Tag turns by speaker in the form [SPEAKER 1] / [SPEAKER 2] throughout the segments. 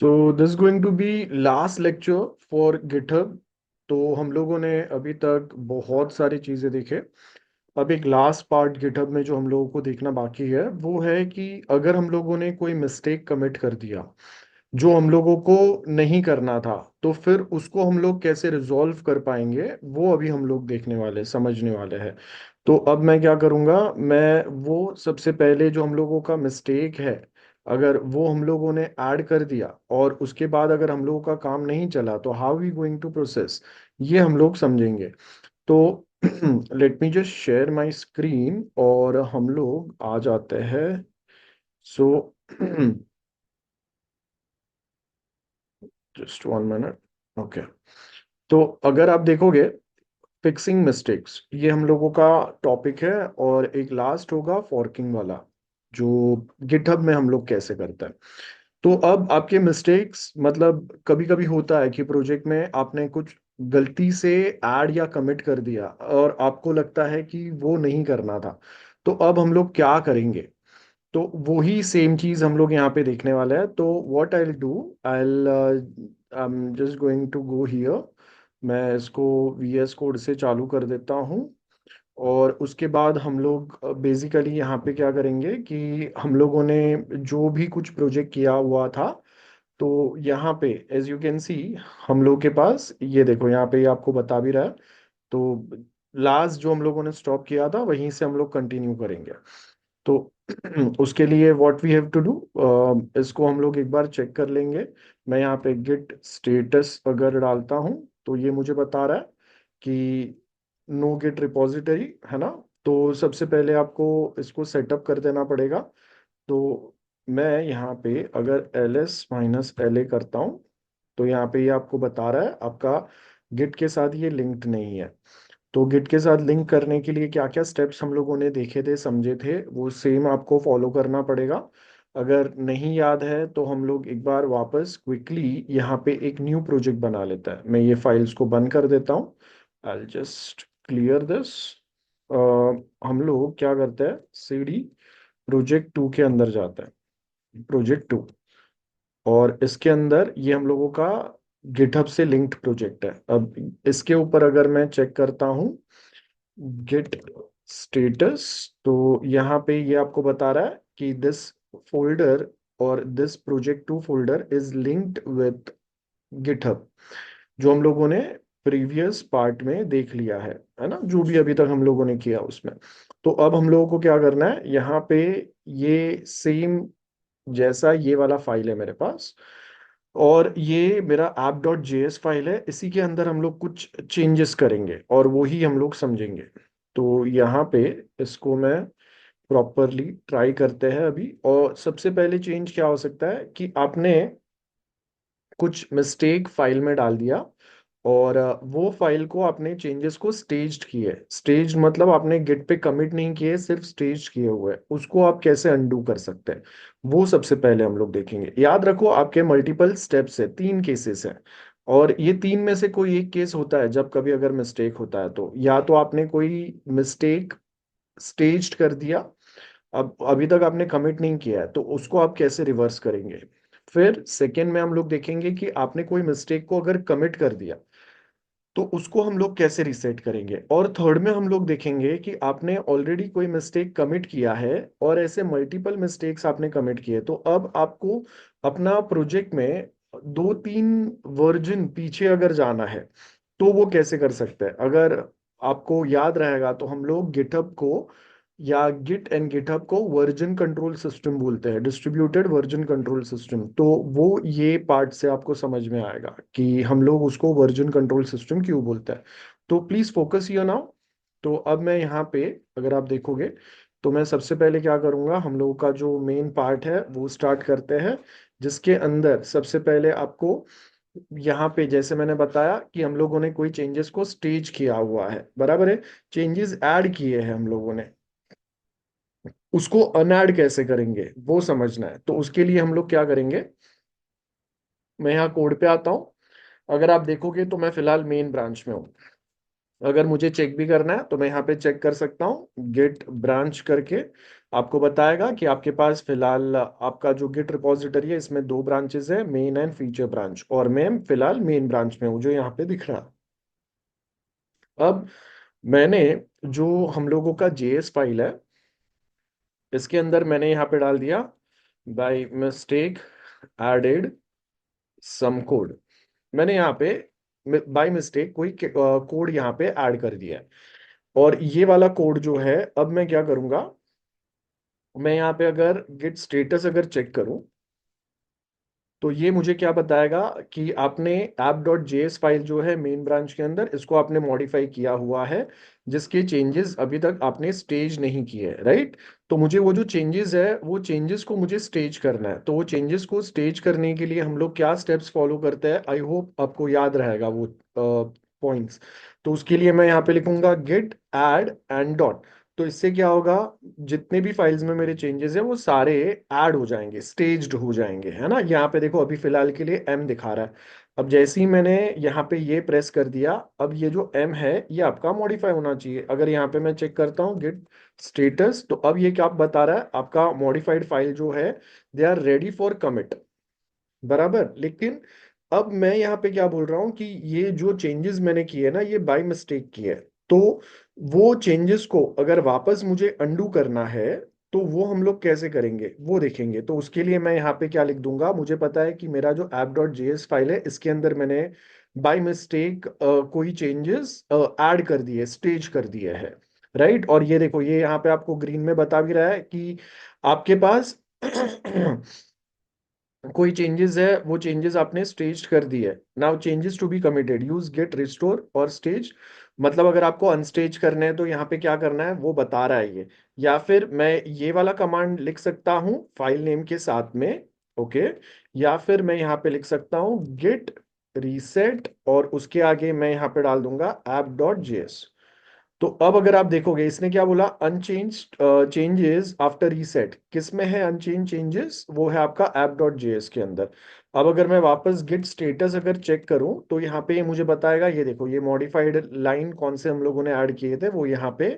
[SPEAKER 1] So this going to be last lecture for GitHub. तो हम लोगों ने अभी तक बहुत सारी चीज़ें देखे। अब एक लास्ट पार्ट गिटहब में जो हम लोगों को देखना बाकी है वो है कि अगर हम लोगों ने कोई मिस्टेक कमिट कर दिया जो हम लोगों को नहीं करना था, तो फिर उसको हम लोग कैसे रिजॉल्व कर पाएंगे वो अभी हम लोग देखने वाले समझने वाले हैं। तो अब मैं क्या करूँगा, मैं वो सबसे पहले जो हम लोगों का मिस्टेक है अगर वो हम लोगों ने ऐड कर दिया और उसके बाद अगर हम लोगों का काम नहीं चला तो how we going to process, ये हम लोग समझेंगे। तो let me just share my screen और हम लोग आ जाते हैं। So just 1 minute. ओके। तो अगर आप देखोगे फिक्सिंग मिस्टेक्स ये हम लोगों का टॉपिक है, और एक लास्ट होगा फॉर्किंग वाला जो गिटहब में हम लोग कैसे करते हैं। तो अब आपके मिस्टेक्स मतलब कभी कभी होता है कि प्रोजेक्ट में आपने कुछ गलती से ऐड या कमिट कर दिया और आपको लगता है कि वो नहीं करना था। तो अब हम लोग क्या करेंगे, तो वही सेम चीज हम लोग यहाँ पे देखने वाले हैं। तो what I do, I am just going to go here. मैं इसको वीएस कोड से चालू कर देता हूँ। और उसके बाद हम लोग बेसिकली यहाँ पे क्या करेंगे कि हम लोगों ने जो भी कुछ प्रोजेक्ट किया हुआ था, तो यहाँ पे एज यू कैन सी हम लोग के पास ये देखो यहाँ पे ये आपको बता भी रहा है। तो लास्ट जो हम लोगों ने स्टॉप किया था वहीं से हम लोग कंटिन्यू करेंगे। तो उसके लिए what we have to do, इसको हम लोग एक बार चेक कर लेंगे। मैं यहाँ पे गिट स्टेटस अगर डालता हूँ तो ये मुझे बता रहा है कि नो गिट रिपॉजिटरी है ना। तो सबसे पहले आपको इसको सेटअप कर देना पड़ेगा। तो मैं यहाँ पे अगर ls-la करता हूँ तो यहाँ पे ये आपको बता रहा है आपका गिट के साथ ये लिंक्ड नहीं है। तो गिट के साथ लिंक करने के लिए क्या क्या स्टेप्स हम लोगों ने देखे थे समझे थे वो सेम आपको फॉलो करना पड़ेगा। अगर नहीं याद है तो हम लोग एक बार वापस क्विकली यहाँ पे एक न्यू प्रोजेक्ट बना लेता है। मैं ये फाइल्स को बंद कर देता हूँ। I just clear this. हम लोग क्या करते हैं, सीडी प्रोजेक्ट 2 के अंदर जाते हैं, प्रोजेक्ट 2। और इसके अंदर ये हम लोगों का गिटहब से लिंक्ड प्रोजेक्ट है। अब इसके ऊपर अगर मैं चेक करता हूँ गिट स्टेटस, तो यहाँ पे ये आपको बता रहा है कि दिस फोल्डर और this project 2 folder is linked with GitHub, जो हम लोगों ने प्रीवियस पार्ट में देख लिया है ना, जो भी अभी तक हम लोगों ने किया उसमें। तो अब हम लोगों को क्या करना है, यहाँ पे ये सेम जैसा ये वाला फाइल है मेरे पास, और ये मेरा app.js फाइल है, इसी के अंदर हम लोग कुछ चेंजेस करेंगे और वो ही हम लोग समझेंगे। तो यहाँ पे इसको मैं प्रॉपरली ट्राई करते हैं अभी। और सबसे पहले चेंज क्या हो सकता है कि आपने कुछ मिस्टेक फाइल में डाल दिया और वो फाइल को आपने चेंजेस को स्टेज्ड किए। स्टेज मतलब आपने गिट पे कमिट नहीं किए, सिर्फ स्टेज किए हुए, उसको आप कैसे अनडू कर सकते हैं वो सबसे पहले हम लोग देखेंगे। याद रखो आपके मल्टीपल स्टेप्स है, 3 केसेस हैं, और ये 3 में से कोई एक केस होता है जब कभी अगर मिस्टेक होता है तो या तो आपने कोई मिस्टेक स्टेज्ड कर दिया, अब अभी तक आपने कमिट नहीं किया है, तो उसको आप कैसे रिवर्स करेंगे। फिर सेकेंड में हम लोग देखेंगे कि आपने कोई मिस्टेक को अगर कमिट कर दिया तो उसको हम लोग कैसे रिसेट करेंगे। और थर्ड में हम लोग देखेंगे कि आपने ऑलरेडी कोई मिस्टेक कमिट किया है और ऐसे मल्टीपल मिस्टेक्स आपने कमिट किए, तो अब आपको अपना प्रोजेक्ट में 2-3 वर्जन पीछे अगर जाना है तो वो कैसे कर सकते हैं। अगर आपको याद रहेगा तो हम लोग गिटहब को या गिट एंड गिटहब को वर्जन कंट्रोल सिस्टम बोलते हैं, डिस्ट्रीब्यूटेड वर्जन कंट्रोल सिस्टम। तो वो ये पार्ट से आपको समझ में आएगा कि हम लोग उसको वर्जन कंट्रोल सिस्टम क्यों बोलते हैं। तो प्लीज फोकस हियर नाउ। तो अब मैं यहाँ पे अगर आप देखोगे तो मैं सबसे पहले क्या करूँगा, हम लोगों का जो मेन पार्ट है वो स्टार्ट करते हैं, जिसके अंदर सबसे पहले आपको यहाँ पे जैसे मैंने बताया कि हम लोगों ने कोई चेंजेस को स्टेज किया हुआ है, बराबर है। चेंजेस ऐड किए हैं हम लोगों ने, उसको अनऐड कैसे करेंगे वो समझना है। तो उसके लिए हम लोग क्या करेंगे, मैं यहाँ कोड पे आता हूँ। अगर आप देखोगे तो मैं फिलहाल मेन ब्रांच में हूँ। अगर मुझे चेक भी करना है तो मैं यहाँ पे चेक कर सकता हूँ गेट ब्रांच करके। आपको बताएगा कि आपके पास फिलहाल आपका जो गिट रिपॉजिटरी है इसमें दो ब्रांचेस है, मेन एंड फीचर ब्रांच, और मैं फिलहाल मेन ब्रांच में हूँ जो यहाँ पे दिख रहा। अब मैंने जो हम लोगों का जेएस फाइल है इसके अंदर मैंने यहाँ पे डाल दिया by mistake added some code. मैंने यहाँ पे बाय मिस्टेक कोई कोड यहाँ पे ऐड कर दिया है। और ये वाला कोड जो है, अब मैं क्या करूंगा, मैं यहाँ पे अगर गिट स्टेटस अगर चेक करूं तो ये मुझे क्या बताएगा कि आपने ऐप डॉट जेएस फाइल जो है मेन ब्रांच के अंदर, इसको आपने मॉडिफाई किया हुआ है, जिसके चेंजेस अभी तक आपने स्टेज नहीं किए, राइट। तो मुझे वो जो चेंजेस है वो चेंजेस को मुझे स्टेज करना है। तो वो चेंजेस को स्टेज करने के लिए हम लोग क्या स्टेप्स फॉलो करते हैं, आई होप आपको याद रहेगा वो पॉइंट्स। तो उसके लिए मैं यहाँ पे लिखूंगा गिट ऐड एंड डॉट। तो इससे क्या होगा, जितने भी फाइल्स में मेरे चेंजेस है वो सारे ऐड हो जाएंगे, स्टेज्ड हो जाएंगे, है ना। यहाँ पे देखो अभी फिलहाल के लिए एम दिखा रहा है। अब जैसे ही मैंने यहाँ पे ये प्रेस कर दिया, अब ये जो एम है ये आपका मॉडिफाई होना चाहिए। अगर यहाँ पे मैं चेक करता हूँ गिट स्टेटस, तो अब ये क्या बता रहा है, आपका मॉडिफाइड फाइल जो है they are ready for commit, बराबर। लेकिन अब मैं यहाँ पे क्या बोल रहा हूँ कि ये जो चेंजेस मैंने किए ना ये बाय मिस्टेक किए। तो वो चेंजेस को अगर वापस मुझे अंडू करना है तो वो हम लोग कैसे करेंगे वो देखेंगे। तो उसके लिए मैं यहाँ पे क्या लिख दूंगा, मुझे पता है कि मेरा जो ऐप डॉट जेएस फाइल है इसके अंदर मैंने बाय मिस्टेक कोई चेंजेस ऐड कर दिए, स्टेज कर दिए है, राइट। और ये देखो ये यहाँ पे आपको ग्रीन में बता भी रहा है कि आपके पास कोई चेंजेस है वो चेंजेस आपने स्टेज कर दी है। Now changes to be committed use git restore और स्टेज, मतलब अगर आपको अनस्टेज करना है तो यहाँ पे क्या करना है वो बता रहा है ये। या फिर मैं ये वाला कमांड लिख सकता हूँ फाइल नेम के साथ में, ओके। या फिर मैं यहाँ पे लिख सकता हूँ गेट रीसेट और उसके आगे मैं यहाँ पे डाल दूंगा ऐप डॉट जेएस। तो अब अगर आप देखोगे इसने क्या बोला, अनचेंज चेंजेस आफ्टर रीसेट, किस में है अनचेंज चेंजेस, वो है आपका ऐप डॉट जेएस के अंदर। अब अगर मैं वापस गिट स्टेटस अगर चेक करूं तो यहाँ पे ये मुझे बताएगा, ये देखो ये मॉडिफाइड लाइन कौन से हम लोगों ने ऐड किए थे वो यहाँ पे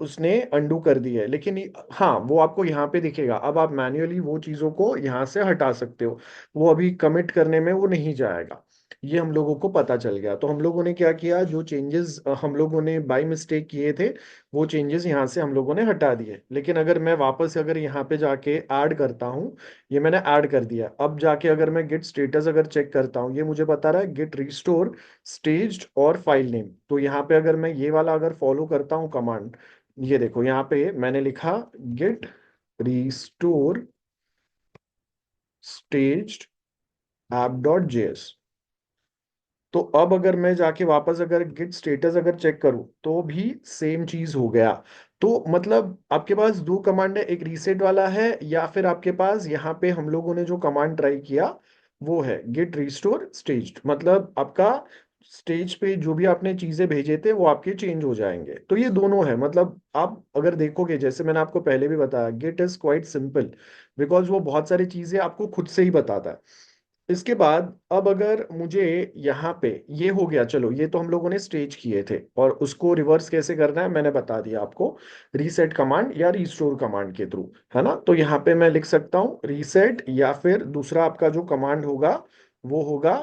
[SPEAKER 1] उसने अंडू कर दी है। लेकिन हाँ वो आपको यहाँ पे दिखेगा। अब आप मैन्युअली वो चीज़ों को यहाँ से हटा सकते हो, वो अभी कमिट करने में वो नहीं जाएगा। ये हम लोगों को पता चल गया। तो हम लोगों ने क्या किया, जो चेंजेस हम लोगों ने बाय मिस्टेक किए थे वो चेंजेस यहाँ से हम लोगों ने हटा दिए। लेकिन अगर मैं वापस अगर यहाँ पे जाके ऐड करता हूँ, ये मैंने ऐड कर दिया, अब जाके अगर मैं गिट स्टेटस अगर चेक करता हूँ ये मुझे बता रहा है गिट रिस्टोर स्टेज्ड और फाइल नेम। तो यहाँ पे अगर मैं ये वाला अगर फॉलो करता हूँ कमांड, ये देखो यहाँ पे मैंने लिखा git restore staged app dot JS. तो अब अगर मैं जाके वापस अगर गिट स्टेटस अगर चेक करूं तो भी सेम चीज हो गया। तो मतलब आपके पास दो कमांड है, एक रीसेट वाला है या फिर आपके पास यहाँ पे हम लोगों ने जो कमांड ट्राई किया वो है गिट रिस्टोर स्टेज्ड, मतलब आपका स्टेज पे जो भी आपने चीजें भेजे थे वो आपके चेंज हो जाएंगे। तो ये दोनों है, मतलब आप अगर देखोगे जैसे मैंने आपको पहले भी बताया git is quite simple, because वो बहुत सारी चीजें आपको खुद से ही बताता है। इसके बाद अब अगर मुझे यहाँ पे, ये हो गया, चलो ये तो हम लोगों ने स्टेज किए थे और उसको रिवर्स कैसे करना है मैंने बता दिया आपको, रीसेट कमांड या रिस्टोर कमांड के थ्रू, है ना। तो यहाँ पे मैं लिख सकता हूँ रीसेट, या फिर दूसरा आपका जो कमांड होगा वो होगा,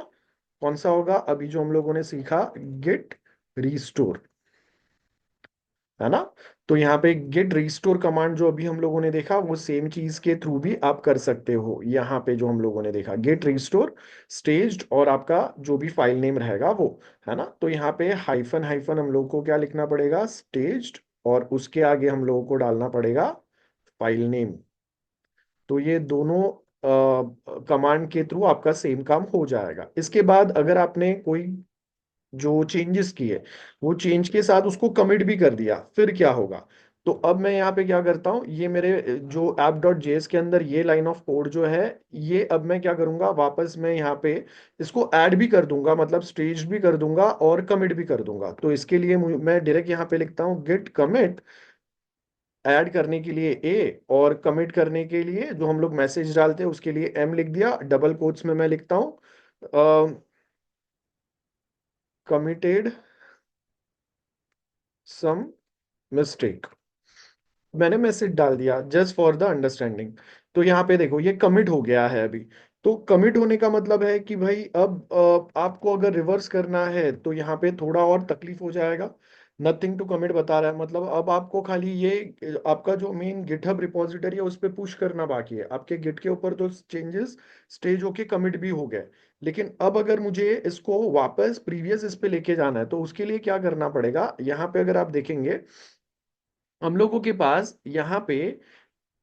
[SPEAKER 1] कौन सा होगा, अभी जो हम लोगों ने सीखा गिट रिस्टोर, है ना। तो यहाँ पे गेट रिस्टोर कमांड जो अभी हम लोगों ने देखा वो सेम चीज के थ्रू भी आप कर सकते हो। यहाँ पे जो हम लोगों ने देखा गेट रिस्टोर स्टेज्ड और आपका जो भी फाइल नेम रहेगा वो, है ना। तो यहाँ पे हाइफन हाइफन हम लोग को क्या लिखना पड़ेगा, स्टेज्ड, और उसके आगे हम लोगों को डालना पड़ेगा फाइल नेम। तो ये दोनों कमांड के थ्रू आपका सेम काम हो जाएगा। इसके बाद अगर आपने कोई जो चेंजेस किए वो चेंज के साथ उसको कमिट भी कर दिया, फिर क्या होगा। तो अब मैं यहाँ पे क्या करता हूँ, ये मेरे जो app डॉट जेएस के अंदर ये लाइन ऑफ कोड जो है, ये अब मैं क्या करूंगा, वापस मैं यहाँ पे इसको ऐड भी कर दूंगा, मतलब स्टेज भी कर दूंगा और कमिट भी कर दूंगा। तो इसके लिए मैं डायरेक्ट यहाँ पे लिखता हूँ गेट कमिट, ऐड करने के लिए ए और कमिट करने के लिए जो हम लोग मैसेज डालते हैं उसके लिए एम लिख दिया, डबल कोट्स में मैं लिखता हूँ कमिटेड सम मिस्टेक। मैंने मैसेज डाल दिया जस्ट फॉर द अंडरस्टैंडिंग। तो यहाँ पे देखो ये कमिट हो गया है अभी। तो कमिट होने का मतलब है कि भाई अब आपको अगर रिवर्स करना है तो यहाँ पे थोड़ा और तकलीफ हो जाएगा। नथिंग टू कमिट बता रहा है, मतलब अब आपको खाली ये आपका जो मेन गिटहब रिपॉजिटरी है उस पर पुश करना बाकी है। आपके गिट के ऊपर तो चेंजेस स्टेज होके कमिट भी हो गए, लेकिन अब अगर मुझे इसको वापस प्रीवियस इस पे लेके जाना है तो उसके लिए क्या करना पड़ेगा। यहाँ पे अगर आप देखेंगे हम लोगों के पास यहाँ पे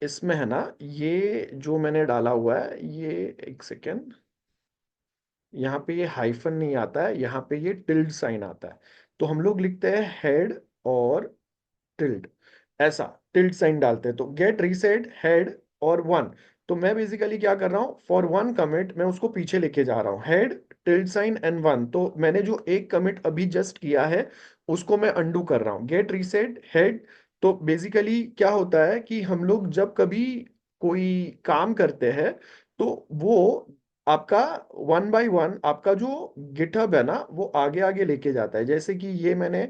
[SPEAKER 1] इसमें है ना, ये जो मैंने डाला हुआ है ये, एक सेकेंड, यहाँ पे ये हाइफन नहीं आता है, यहाँ पे ये टिल्ड साइन आता है। तो हम लोग लिखते हैं हेड और टिल्ड, ऐसा टिल्ड साइन डालते हैं। तो गेट रीसेट हेड और वन। तो मैं बेसिकली क्या कर रहा हूँ, फॉर वन कमिट मैं उसको पीछे लेके जा रहा हूँ, head tilde sign and one. तो मैंने जो एक कमिट अभी जस्ट किया है उसको मैं अंडू कर रहा हूँ, गेट रीसेट हेड। तो बेसिकली क्या होता है कि हम लोग जब कभी कोई काम करते हैं तो वो आपका वन बाय वन आपका जो गिटहब है ना वो आगे आगे लेके जाता है। जैसे कि ये मैंने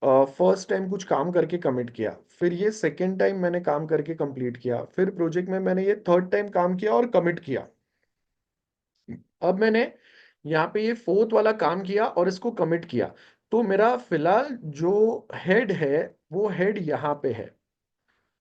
[SPEAKER 1] फर्स्ट टाइम कुछ काम करके कमिट किया, फिर ये सेकेंड टाइम मैंने काम करके कंप्लीट किया, फिर प्रोजेक्ट में मैंने ये थर्ड टाइम काम किया और कमिट किया। अब मैंने यहाँ पे ये फोर्थ वाला काम किया और इसको कमिट किया। तो मेरा फिलहाल जो हेड है वो हेड यहाँ पे है।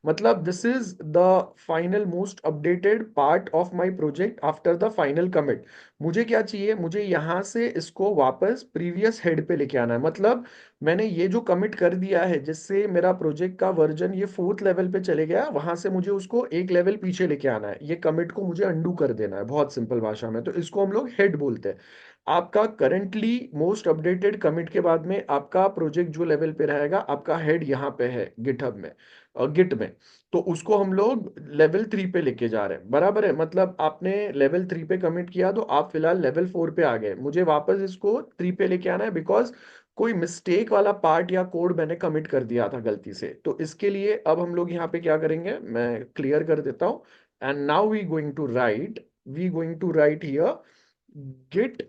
[SPEAKER 1] मतलब this is the final most updated part of my project after the final commit. मुझे क्या चाहिए, मुझे यहाँ से इसको वापस प्रीवियस हेड पे लेके आना है। मतलब मैंने ये जो कमिट कर दिया है जिससे मेरा प्रोजेक्ट का वर्जन ये फोर्थ लेवल पे चले गया, वहां से मुझे उसको एक लेवल पीछे लेके आना है। ये कमिट को मुझे अंडू कर देना है बहुत सिंपल भाषा में, तो इसको हम लोग हेड बोलते हैं। आपका करंटली मोस्ट अपडेटेड कमिट के बाद में आपका प्रोजेक्ट जो लेवल पे रहेगा आपका हेड यहाँ पे है गिटहब में, गिट में। तो उसको हम लोग लेवल 3 पे लेके जा रहे हैं, बराबर है। मतलब आपने लेवल 3 पे कमिट किया तो आप फिलहाल लेवल 4 पे आ गए, मुझे वापस इसको 3 पे लेके आना है बिकॉज कोई मिस्टेक वाला पार्ट या कोड मैंने कमिट कर दिया था गलती से। तो इसके लिए अब हम लोग यहाँ पे क्या करेंगे, मैं क्लियर कर देता हूँ। And now we going to write here git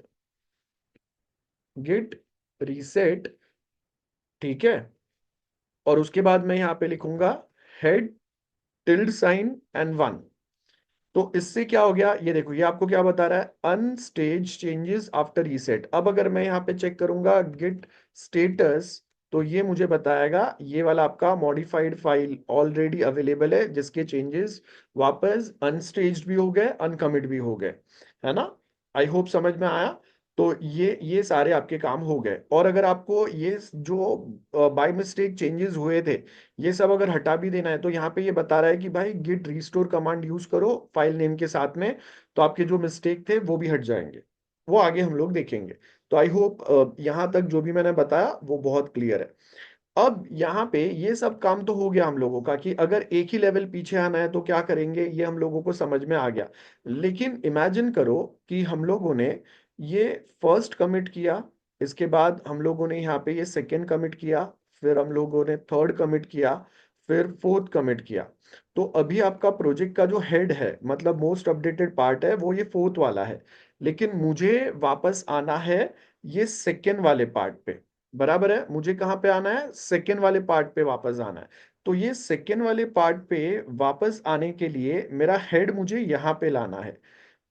[SPEAKER 1] git reset, ठीक है। और उसके बाद मैं यहाँ पे लिखूंगा head tilde sign and one. तो इससे क्या हो गया, ये देखो ये आपको क्या बता रहा है, अनस्टेज चेंजेस आफ्टर रीसेट। अब अगर मैं यहाँ पे चेक करूंगा गिट स्टेटस तो ये मुझे बताएगा ये वाला आपका मॉडिफाइड फाइल ऑलरेडी अवेलेबल है जिसके चेंजेस वापस अनस्टेज्ड भी हो गए, अनकमिट भी हो गए, है ना। आई होप समझ में आया। तो ये सारे आपके काम हो गए। और अगर आपको ये जो बाय मिस्टेक चेंजेस हुए थे ये सब अगर हटा भी देना है तो यहाँ पे ये बता रहा है कि भाई गिट रिस्टोर कमांड यूज करो फाइल नेम के साथ में, तो आपके जो मिस्टेक थे वो भी हट जाएंगे। वो आगे हम लोग देखेंगे। तो आई होप यहाँ तक जो भी मैंने बताया वो बहुत क्लियर है। अब यहाँ पे ये सब काम तो हो गया हम लोगों का कि अगर एक ही लेवल पीछे आना है तो क्या करेंगे, ये हम लोगों को समझ में आ गया। लेकिन इमेजिन करो कि हम लोगों ने ये फर्स्ट कमिट किया, इसके बाद हम लोगों ने यहाँ पे ये सेकेंड कमिट किया, फिर हम लोगों ने थर्ड कमिट किया, फिर फोर्थ कमिट किया। तो अभी आपका प्रोजेक्ट का जो हेड है मतलब मोस्ट अपडेटेड पार्ट है वो ये फोर्थ वाला है। लेकिन मुझे वापस आना है ये सेकेंड वाले पार्ट पे, बराबर है। मुझे कहाँ पे आना है, सेकेंड वाले पार्ट पे वापस आना है। तो ये सेकेंड वाले पार्ट पे वापस आने के लिए मेरा हेड मुझे यहाँ पे लाना है।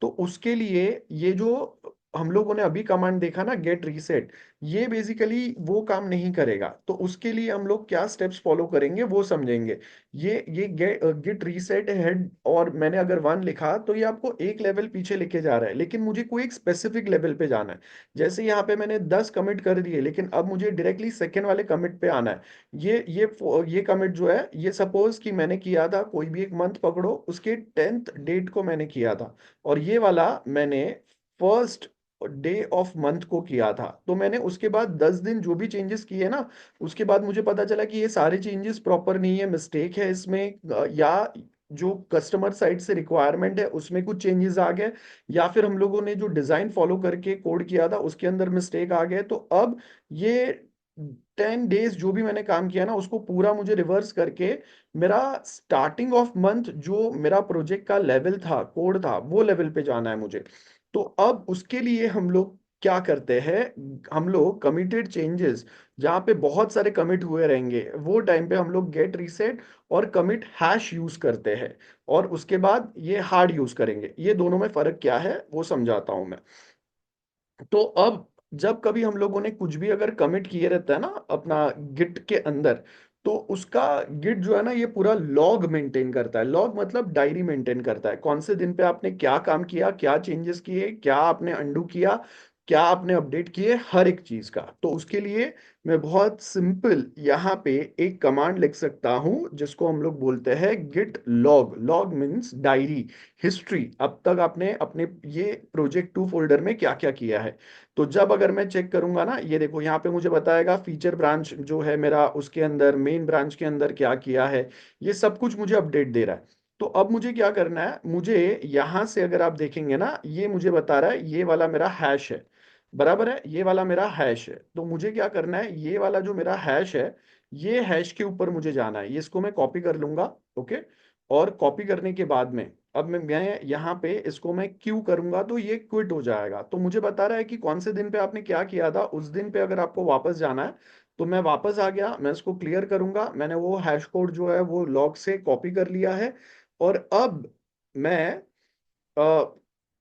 [SPEAKER 1] तो उसके लिए ये जो हम लोगों ने अभी कमांड देखा ना गेट रीसेट, ये बेसिकली वो काम नहीं करेगा। तो उसके लिए हम लोग क्या स्टेप्स फॉलो करेंगे वो समझेंगे। ये गिट रीसेट हेड और मैंने अगर वन लिखा तो ये आपको एक लेवल पीछे लेके जा रहा है, लेकिन मुझे कोई एक स्पेसिफिक लेवल पे जाना है। जैसे यहाँ पे मैंने 10 कमिट कर दिए लेकिन अब मुझे डायरेक्टली सेकेंड वाले कमिट पे आना है। ये कमिट जो है ये सपोज कि मैंने किया था कोई भी एक मंथ पकड़ो उसके 10th डेट को मैंने किया था, और ये वाला मैंने फर्स्ट डे ऑफ मंथ को किया था। तो मैंने उसके बाद 10 दिन जो भी चेंजेस किए ना, उसके बाद मुझे पता चला कि ये सारे चेंजेस प्रॉपर नहीं है, मिस्टेक है इसमें, या जो कस्टमर साइड से रिक्वायरमेंट है उसमें कुछ चेंजेस आ गए, या फिर हम लोगों ने जो डिजाइन फॉलो करके कोड किया था उसके अंदर मिस्टेक आ गए। तो अब ये 10 डेज जो भी मैंने काम किया ना उसको पूरा मुझे रिवर्स करके मेरा स्टार्टिंग ऑफ मंथ जो मेरा प्रोजेक्ट का लेवल था कोड था वो लेवल पे जाना है मुझे। तो अब उसके लिए हम लोग क्या करते हैं, हम लोग कमिटेड चेंजेस जहाँ पे बहुत सारे कमिट हुए रहेंगे वो टाइम पे हम लोग गेट रीसेट और कमिट हैश यूज करते हैं, और उसके बाद ये हार्ड यूज करेंगे। ये दोनों में फर्क क्या है वो समझाता हूं मैं। तो अब जब कभी हम लोगों ने कुछ भी अगर कमिट किए रहता है ना अपना गिट के अंदर, तो उसका गिट जो है ना ये पूरा लॉग मेंटेन करता है। लॉग मतलब डायरी मेंटेन करता है, कौन से दिन पे आपने क्या काम किया, क्या चेंजेस किए, क्या आपने अंडू किया, क्या आपने अपडेट किए, हर एक चीज का। तो उसके लिए मैं बहुत सिंपल यहाँ पे एक कमांड लिख सकता हूँ जिसको हम लोग बोलते हैं git log. Log means diary, history, अब तक आपने अपने ये प्रोजेक्ट 2 फोल्डर में क्या क्या किया है। तो जब अगर मैं चेक करूंगा ना, ये देखो यहाँ पे मुझे बताएगा फीचर ब्रांच जो है मेरा, उसके अंदर मेन ब्रांच के अंदर क्या किया है, ये सब कुछ मुझे अपडेट दे रहा है। तो अब मुझे क्या करना है, मुझे यहां से अगर आप देखेंगे ना, ये मुझे बता रहा है ये वाला मेरा हैश है, बराबर है, ये वाला मेरा हैश है। तो मुझे क्या करना है, ये वाला जो मेरा हैश है, ये हैश के ऊपर मुझे जाना है, ये इसको मैं कॉपी कर लूंगा। ओके, और कॉपी करने के बाद में अब मैं यहाँ पे इसको मैं क्यू करूंगा तो ये क्विट हो जाएगा। तो मुझे बता रहा है कि कौन से दिन पे आपने क्या किया था, उस दिन पे अगर आपको वापस जाना है। तो मैं वापस आ गया, मैं इसको क्लियर करूंगा, मैंने वो हैश कोड जो है वो लॉग से कॉपी कर लिया है। और अब मैं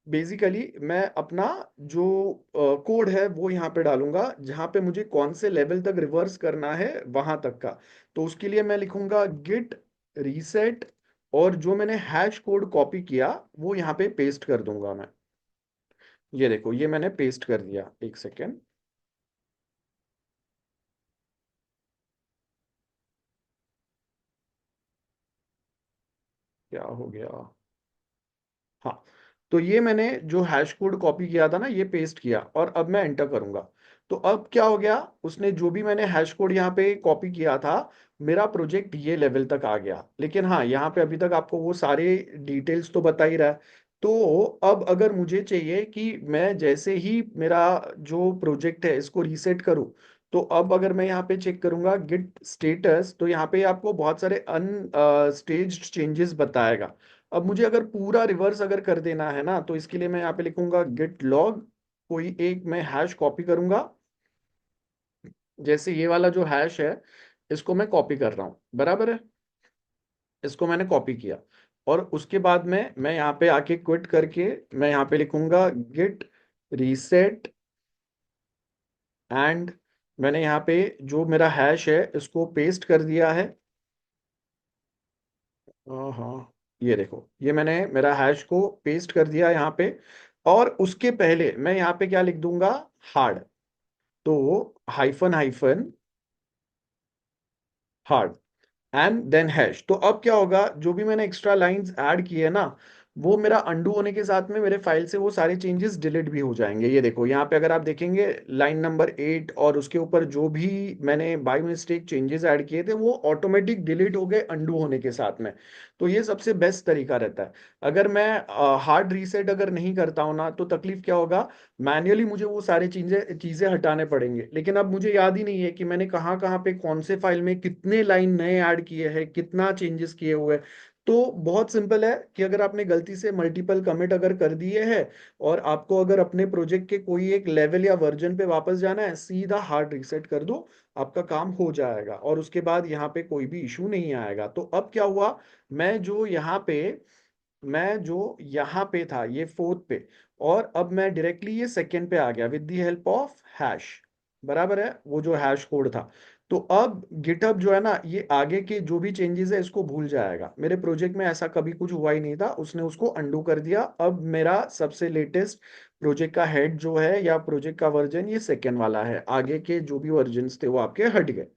[SPEAKER 1] बेसिकली मैं अपना जो कोड है वो यहाँ पे डालूंगा जहाँ पे मुझे कौन से लेवल तक रिवर्स करना है वहां तक का। तो उसके लिए मैं लिखूंगा गिट रीसेट, और जो मैंने हैश कोड कॉपी किया वो यहाँ पे पेस्ट कर दूंगा मैं। ये देखो ये मैंने पेस्ट कर दिया, एक सेकेंड। क्या हो गया, हाँ। तो ये मैंने जो हैश कोड कॉपी किया था ना ये पेस्ट किया, और अब मैं एंटर करूंगा। तो अब क्या हो गया, उसने जो भी मैंने हैश कोड यहाँ पे कॉपी किया था, मेरा प्रोजेक्ट ये लेवल तक आ गया। लेकिन हाँ यहाँ पे अभी तक आपको वो सारे डिटेल्स तो बता ही रहा है। तो अब अगर मुझे चाहिए कि मैं जैसे ही मेरा जो प्रोजेक्ट है इसको रीसेट करूँ, तो अब अगर मैं यहाँ पे चेक करूंगा गिट स्टेटस, तो यहाँ पे आपको बहुत सारे अन स्टेज्ड चेंजेस बताएगा। अब मुझे अगर पूरा रिवर्स अगर कर देना है ना, तो इसके लिए मैं यहाँ पे लिखूंगा गिट लॉग, कोई एक मैं हैश कॉपी करूंगा। जैसे ये वाला जो हैश है इसको मैं कॉपी कर रहा हूँ, बराबर है, इसको मैंने कॉपी किया। और उसके बाद में मैं यहाँ पे आके क्विट करके मैं यहाँ पे लिखूंगा गिट रीसेट, एंड मैंने यहाँ पे जो मेरा हैश है इसको पेस्ट कर दिया है। हाँ, ये देखो ये मैंने मेरा हैश को पेस्ट कर दिया यहाँ पे। और उसके पहले मैं यहाँ पे क्या लिख दूंगा, हार्ड। तो hyphen hyphen hard and then hash. तो अब क्या होगा, जो भी मैंने एक्स्ट्रा लाइंस ऐड किए है ना, वो मेरा अंडू होने के साथ में मेरे फाइल से वो सारे चेंजेस डिलीट भी हो जाएंगे। ये देखो यहाँ पे अगर आप देखेंगे लाइन नंबर 8 और उसके ऊपर जो भी मैंने बाय मिस्टेक चेंजेस ऐड किए थे वो ऑटोमेटिक डिलीट हो गए अंडू होने के साथ में। तो ये सबसे बेस्ट तरीका रहता है। अगर मैं हार्ड रीसेट अगर नहीं करता हूँ ना, तो तकलीफ क्या होगा, मैन्युअली मुझे वो सारी चीजें चीजें हटाने पड़ेंगे। लेकिन अब मुझे याद ही नहीं है कि मैंने कहाँ कहाँ पे कौन से फाइल में कितने लाइन नए ऐड किए हैं, कितना चेंजेस किए हुए हैं। तो बहुत सिंपल है कि अगर आपने गलती से मल्टीपल कमिट अगर कर दिए हैं और आपको अगर अपने प्रोजेक्ट के कोई एक लेवल या वर्जन पे वापस जाना है, सीधा हार्ड रीसेट कर दो, आपका काम हो जाएगा और उसके बाद यहाँ पे कोई भी इशू नहीं आएगा। तो अब क्या हुआ, मैं जो यहाँ पे मैं जो यहाँ पे था ये फोर्थ पे, और अब मैं डायरेक्टली ये सेकंड पे आ गया with the help of hash, बराबर है, वो जो हैश कोड था। तो अब गिटहब जो है ना ये आगे के जो भी चेंजेस है इसको भूल जाएगा। मेरे प्रोजेक्ट में ऐसा कभी कुछ हुआ ही नहीं था, उसने उसको अंडू कर दिया। अब मेरा सबसे लेटेस्ट प्रोजेक्ट का हेड जो है या प्रोजेक्ट का वर्जन ये सेकेंड वाला है, आगे के जो भी वर्जन्स थे वो आपके हट गए।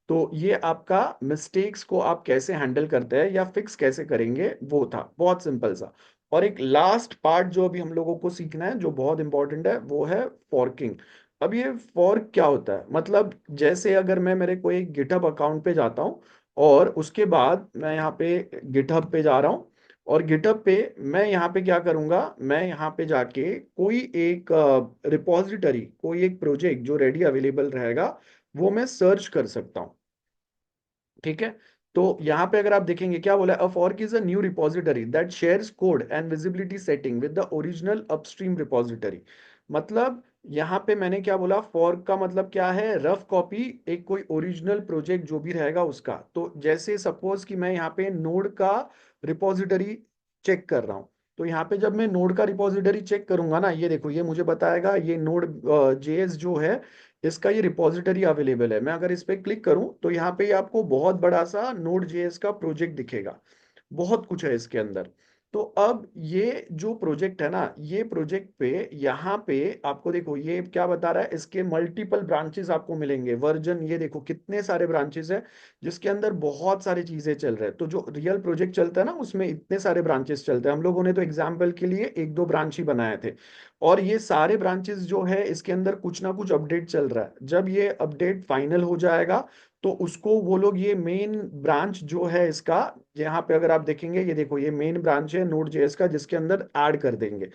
[SPEAKER 1] तो ये आपका मिस्टेक्स को आप कैसे हैंडल करते हैं या फिक्स कैसे करेंगे वो था, बहुत सिंपल सा। और एक लास्ट पार्ट जो अभी हम लोगों को सीखना है जो बहुत इंपॉर्टेंट है वो है फॉर्किंग। अब ये फॉर्क क्या होता है, मतलब जैसे अगर मैं मेरे कोई गिटहब अकाउंट पे जाता हूँ और उसके बाद मैं यहाँ पे गिटहब पे जा रहा हूँ, और गिटहब पे मैं यहाँ पे क्या करूँगा, मैं यहाँ पे जाके कोई एक रिपॉजिटरी, कोई एक प्रोजेक्ट जो रेडी अवेलेबल रहेगा वो मैं सर्च कर सकता हूँ। ठीक है। तो यहाँ पे अगर आप देखेंगे क्या बोला है, a fork is a new repository that shares code and visibility setting with the original upstream repository. मतलब यहाँ पे मैंने क्या बोला, फॉर्क का मतलब क्या है, रफ कॉपी, एक कोई ओरिजिनल प्रोजेक्ट जो भी रहेगा उसका। तो जैसे सपोज कि मैं यहाँ पे नोड का रिपॉजिटरी चेक कर रहा हूँ, तो यहाँ पे जब मैं नोड का रिपॉजिटरी चेक करूंगा ना, ये देखो ये मुझे बताएगा ये नोड जेएस जो है, इसका ये रिपॉजिटरी अवेलेबल है। मैं अगर इस पे क्लिक करूं तो यहाँ पे आपको बहुत बड़ा सा नोड जेएस का प्रोजेक्ट दिखेगा, बहुत कुछ है इसके अंदर। तो अब ये जो प्रोजेक्ट है ना, ये प्रोजेक्ट पे यहाँ पे आपको देखो ये क्या बता रहा है, इसके मल्टीपल ब्रांचेस आपको मिलेंगे, वर्जन ये देखो कितने सारे ब्रांचेस है, जिसके अंदर बहुत सारी चीजें चल रहे हैं। तो जो रियल प्रोजेक्ट चलता है ना, उसमें इतने सारे ब्रांचेस चलते हैं। हम लोगों ने तो एग्जाम्पल के लिए एक दो ब्रांच ही बनाए थे, और ये सारे ब्रांचेस जो है इसके अंदर कुछ ना कुछ अपडेट चल रहा है। जब ये अपडेट फाइनल हो जाएगा तो उसको वो लोग ये मेन ब्रांच जो है इसका, यहाँ पे अगर आप देखेंगे ये देखो ये मेन ब्रांच है नोड जेएस का, जिसके अंदर ऐड कर देंगे।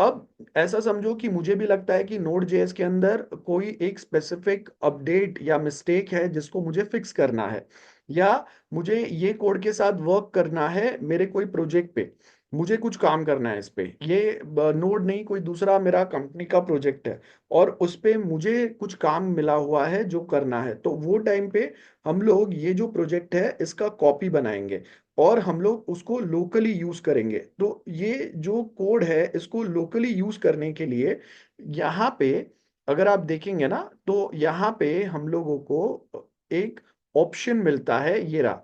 [SPEAKER 1] अब ऐसा समझो कि मुझे भी लगता है कि नोड जेएस के अंदर कोई एक स्पेसिफिक अपडेट या मिस्टेक है जिसको मुझे फिक्स करना है, या मुझे ये कोड के साथ वर्क करना है मेरे कोई प्रोजेक्ट पे, मुझे कुछ काम करना है इस पे। ये नोड नहीं, कोई दूसरा मेरा कंपनी का प्रोजेक्ट है, और उस पे मुझे कुछ काम मिला हुआ है जो करना है। तो वो टाइम पे हम लोग ये जो प्रोजेक्ट है इसका कॉपी बनाएंगे, और हम लोग उसको लोकली यूज करेंगे। तो ये जो कोड है इसको लोकली यूज करने के लिए यहाँ पे अगर आप देखेंगे ना, तो यहाँ पे हम लोगों को एक ऑप्शन मिलता है, ये रहा,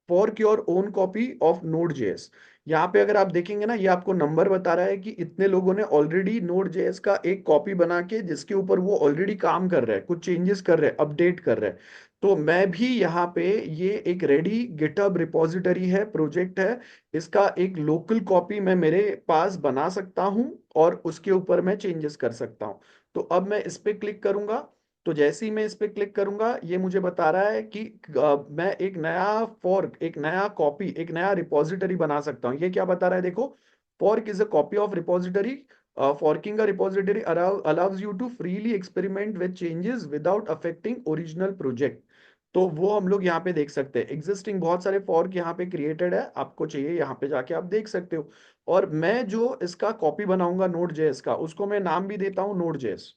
[SPEAKER 1] fork your own copy of node JS. यहाँ पे अगर आप देखेंगे ना, ये आपको नंबर बता रहा है कि इतने लोगों ने ऑलरेडी नोड जेएस का एक कॉपी बना के, जिसके ऊपर वो ऑलरेडी काम कर रहे हैं, कुछ चेंजेस कर रहे हैं, अपडेट कर रहे हैं। तो मैं भी यहाँ पे, ये एक रेडी गिटहब रिपॉजिटरी है, प्रोजेक्ट है, इसका एक लोकल कॉपी मैं मेरे पास बना सकता हूँ, और उसके ऊपर मैं चेंजेस कर सकता हूँ। तो अब मैं इस पे क्लिक करूंगा, तो जैसे ही मैं इस पे क्लिक करूंगा ये मुझे बता रहा है कि मैं एक नया फॉर्क, एक नया कॉपी, एक नया रिपॉजिटरी बना सकता हूँ। ये क्या बता रहा है देखो, fork is a copy of repository, forking a repository allows you to freely experiment with changes without affecting original project। तो वो हम लोग यहाँ पे देख सकते हैं, एग्जिस्टिंग बहुत सारे फॉर्क यहाँ पे क्रिएटेड है, आपको चाहिए यहाँ पे जाके आप देख सकते हो। और मैं जो इसका कॉपी बनाऊंगा नोड जेएस का, उसको मैं नाम भी देता हूँ नोड जेएस।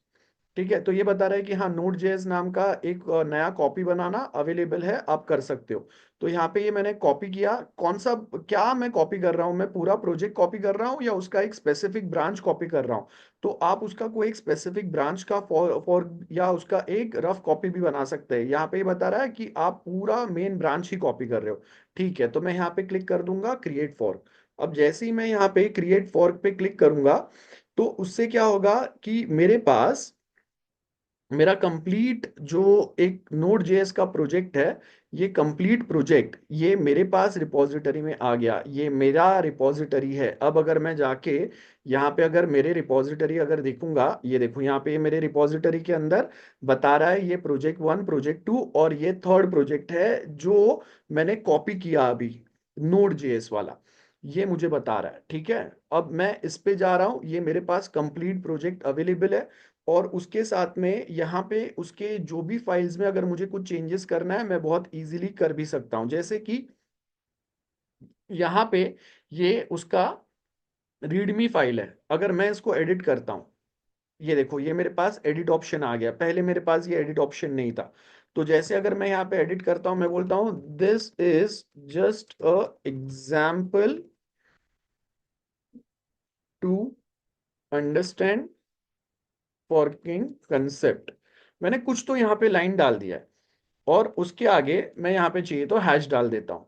[SPEAKER 1] ठीक है, तो ये बता रहा है कि हाँ नोड जेएस नाम का एक नया कॉपी बनाना अवेलेबल है, आप कर सकते हो। तो यहाँ पे ये मैंने कॉपी किया, कौन सा, क्या मैं कॉपी कर रहा हूँ, मैं पूरा प्रोजेक्ट कॉपी कर रहा हूँ या उसका एक स्पेसिफिक ब्रांच कॉपी कर रहा हूँ। तो आप उसका कोई एक स्पेसिफिक ब्रांच का फॉर या उसका एक रफ कॉपी भी बना सकते हैं। यहाँ पे ये बता रहा है कि आप पूरा मेन ब्रांच ही कॉपी कर रहे हो। ठीक है, तो मैं यहाँ पे क्लिक कर दूंगा क्रिएट फॉर्क। अब जैसे ही मैं यहाँ पे क्रिएट फॉर्क पे क्लिक करूंगा, तो उससे क्या होगा कि मेरे पास मेरा कंप्लीट जो एक नोड जेएस का प्रोजेक्ट है, ये कंप्लीट प्रोजेक्ट ये मेरे पास रिपॉजिटरी में आ गया, ये मेरा रिपॉजिटरी है। अब अगर मैं जाके यहाँ पे अगर मेरे रिपॉजिटरी अगर देखूंगा, ये देखो यहाँ पे मेरे रिपॉजिटरी के अंदर बता रहा है ये प्रोजेक्ट वन, प्रोजेक्ट टू, और ये थर्ड प्रोजेक्ट है जो मैंने कॉपी किया अभी, नोड जेएस वाला, ये मुझे बता रहा है। ठीक है, अब मैं इस पे जा रहा हूँ, ये मेरे पास कंप्लीट प्रोजेक्ट अवेलेबल है, और उसके साथ में यहाँ पे उसके जो भी फाइल्स में अगर मुझे कुछ चेंजेस करना है, मैं बहुत इजीली कर भी सकता हूँ। जैसे कि यहाँ पे ये उसका रीडमी फाइल है, अगर मैं इसको एडिट करता हूँ, ये देखो ये मेरे पास एडिट ऑप्शन आ गया, पहले मेरे पास ये एडिट ऑप्शन नहीं था। तो जैसे अगर मैं यहाँ पे एडिट करता हूँ, मैं बोलता हूँ this is just a example to understand forking concept, मैंने कुछ तो यहाँ पे लाइन डाल दिया है, और उसके आगे मैं यहाँ पे चाहिए तो हैश डाल देता हूँ।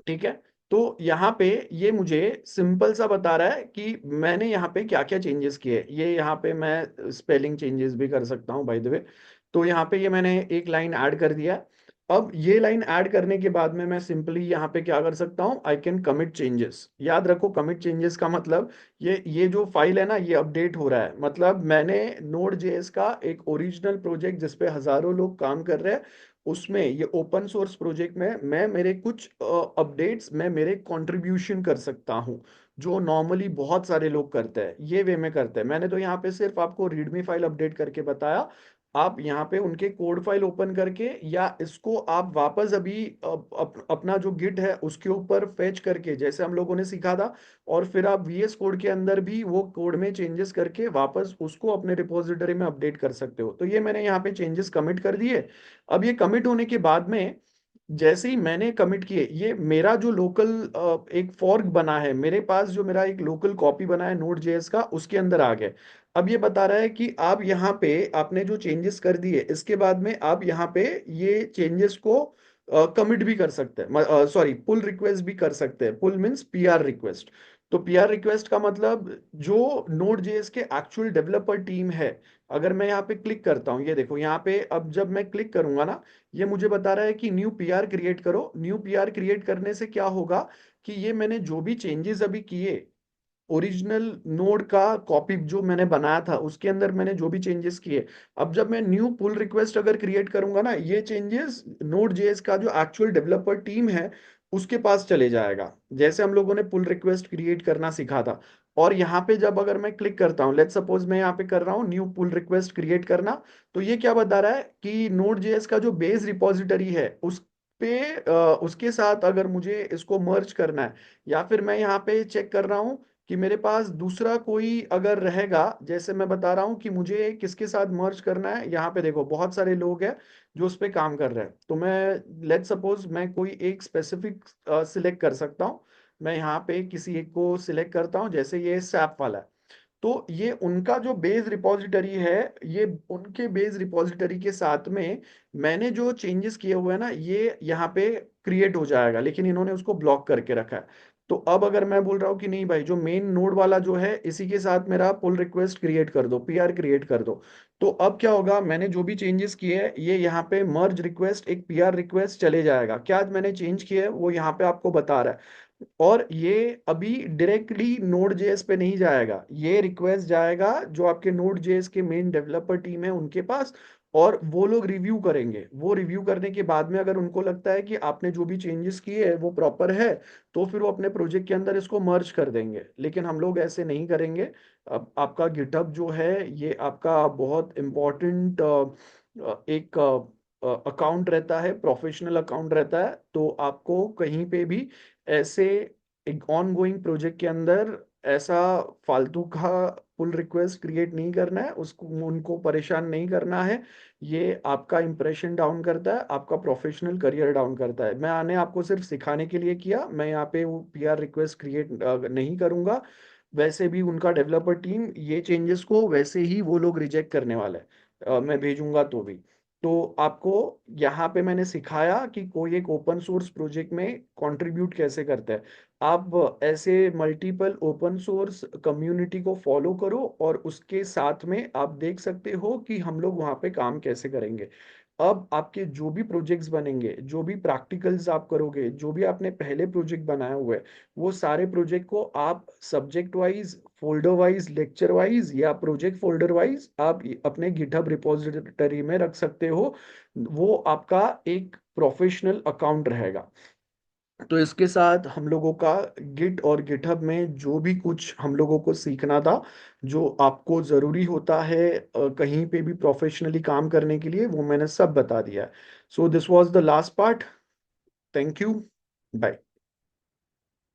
[SPEAKER 1] ठीक है, तो यहाँ पे ये मुझे सिंपल सा बता रहा है कि मैंने यहाँ पे क्या क्या चेंजेस किए। ये यहाँ पे मैं स्पेलिंग चेंजेस भी कर सकता हूँ बाय द वे। तो यहाँ पे ये मैंने एक लाइन ऐड कर दिया। अब ये लाइन ऐड करने के बाद में मैं सिंपली यहाँ पे क्या कर सकता हूँ, आई कैन कमिट चेंजेस। याद रखो कमिट चेंजेस का मतलब, ये जो फाइल है ना ये अपडेट हो रहा है, मतलब मैंने नोड जेएस का एक ओरिजिनल प्रोजेक्ट जिसपे हजारों लोग काम कर रहे हैं, उसमें ये ओपन सोर्स प्रोजेक्ट में मैं मेरे कुछ अपडेट्स, मैं मेरे कंट्रीब्यूशन कर सकता हूँ, जो नॉर्मली बहुत सारे लोग करते हैं, ये वे में करते हैं। मैंने तो यहाँ पे सिर्फ आपको रीडमी फाइल अपडेट करके बताया, आप यहाँ पे उनके कोड फाइल ओपन करके, या इसको आप वापस अभी अपना जो गिट है उसके ऊपर फेच करके, जैसे हम लोगों ने सीखा था, और फिर आप VS कोड के अंदर भी वो कोड में चेंजेस करके वापस उसको अपने रिपोजिटरी में अपडेट कर सकते हो। तो ये मैंने यहाँ पे चेंजेस कमिट कर दिए। अब ये कमिट होने के बाद में, जैसे ही मैंने कमिट किए, ये मेरा जो लोकल एक फॉर्क बना है मेरे पास, जो मेरा एक लोकल कॉपी बना है नोड जेएस का, उसके अंदर आ गए। अब ये बता रहा है कि आप यहाँ पे आपने जो चेंजेस कर दिए, इसके बाद में आप यहाँ पे ये चेंजेस को कमिट भी कर सकते हैं, सॉरी पुल रिक्वेस्ट भी कर सकते हैं। पुल मीन्स PR रिक्वेस्ट। तो PR रिक्वेस्ट का मतलब, जो नोड जेएस के एक्चुअल डेवलपर टीम है, अगर मैं यहाँ पे क्लिक करता हूँ, ये देखो यहाँ पे, अब जब मैं क्लिक करूंगा ना, ये मुझे बता रहा है कि न्यू PR क्रिएट करो। न्यू PR क्रिएट करने से क्या होगा कि ये मैंने जो भी चेंजेस अभी किए, ओरिजिनल नोड का कॉपी जो मैंने बनाया था उसके अंदर मैंने जो भी चेंजेस किए, अब जब मैं न्यू पुल रिक्वेस्ट अगर क्रिएट करूंगा ना, ये चेंजेस नोड जेएस का जो एक्चुअल डेवलपर टीम है उसके पास चले जाएगा, जैसे हम लोगों ने पुल रिक्वेस्ट क्रिएट करना सीखा था। और यहाँ पे जब अगर मैं क्लिक करता हूँ, लेट्स सपोज मैं यहाँ पे कर रहा हूँ न्यू पुल रिक्वेस्ट क्रिएट करना, तो ये क्या बता रहा है कि नोड जेएस का जो बेस रिपॉजिटरी है उस पे उसके साथ अगर मुझे इसको मर्ज करना है, या फिर मैं यहाँ पे चेक कर रहा हूँ कि मेरे पास दूसरा कोई अगर रहेगा, जैसे मैं बता रहा हूँ कि मुझे किसके साथ मर्ज करना है, यहाँ पे देखो बहुत सारे लोग हैं जो उस पे काम कर रहे हैं। तो मैं लेट सपोज मैं कोई एक स्पेसिफिक सिलेक्ट कर सकता हूँ। मैं यहाँ पे किसी एक को सिलेक्ट करता हूँ, जैसे ये सैप वाला है। तो ये उनका जो बेस रिपॉजिटरी है, ये उनके बेस रिपॉजिटरी के साथ में मैंने जो चेंजेस किए हुए हैं ना, ये यहाँ पे क्रिएट हो जाएगा, लेकिन इन्होंने उसको ब्लॉक करके रखा है। तो अब अगर मैं बोल रहा हूँ कि नहीं भाई, जो मेन नोड वाला जो है इसी के साथ मेरा पुल रिक्वेस्ट क्रिएट कर दो, PR क्रिएट कर दो, तो अब क्या होगा, मैंने जो भी चेंजेस किए हैं ये यहाँ पे मर्ज रिक्वेस्ट एक PR रिक्वेस्ट चले जाएगा। क्या आज मैंने चेंज किया है वो यहाँ पे आपको बता रहा है। और ये अभी डायरेक्टली नोड जेएस पे नहीं जाएगा, ये रिक्वेस्ट जाएगा जो आपके नोड जेएस के मेन डेवलपर टीम है उनके पास, और वो लोग रिव्यू करेंगे। वो रिव्यू करने के बाद में अगर उनको लगता है कि आपने जो भी चेंजेस किए हैं वो प्रॉपर है, तो फिर वो अपने प्रोजेक्ट के अंदर इसको मर्ज कर देंगे। लेकिन हम लोग ऐसे नहीं करेंगे। अब आपका गिटहब जो है ये आपका बहुत इम्पोर्टेंट एक अकाउंट रहता है, प्रोफेशनल अकाउंट रहता है। तो आपको कहीं पे भी ऐसे एक ऑन गोइंग प्रोजेक्ट के अंदर ऐसा फालतू का पुल रिक्वेस्ट क्रिएट नहीं करना है, उसको उनको परेशान नहीं करना है। ये आपका इंप्रेशन डाउन करता है, आपका प्रोफेशनल करियर डाउन करता है। मैंने आपको सिर्फ सिखाने के लिए किया, मैं यहाँ पे वो PR रिक्वेस्ट क्रिएट नहीं करूंगा। वैसे भी उनका डेवलपर टीम ये चेंजेस को वैसे ही वो लोग रिजेक्ट करने वाले हैं, मैं भेजूंगा तो भी। तो आपको यहाँ पे मैंने सिखाया कि कोई एक ओपन सोर्स प्रोजेक्ट में कंट्रीब्यूट कैसे करता है। आप ऐसे मल्टीपल ओपन सोर्स कम्युनिटी को फॉलो करो, और उसके साथ में आप देख सकते हो कि हम लोग वहाँ पे काम कैसे करेंगे। अब आपके जो भी प्रोजेक्ट्स बनेंगे, जो भी प्रैक्टिकल्स आप करोगे, जो भी आपने पहले प्रोजेक्ट बनाए हुए हैं, वो सारे प्रोजेक्ट को आप subject wise, folder wise, lecture wise या प्रोजेक्ट फोल्डर वाइज आप अपने गिटहब रिपोजिटरी में रख सकते हो। वो आपका एक प्रोफेशनल अकाउंट रहेगा। तो इसके साथ हम लोगों का गिट और गिटहब में जो भी कुछ हम लोगों को सीखना था, जो आपको ज़रूरी होता है कहीं पे भी प्रोफेशनली काम करने के लिए, वो मैंने सब बता दिया है। So this was the last part. Thank you. Bye.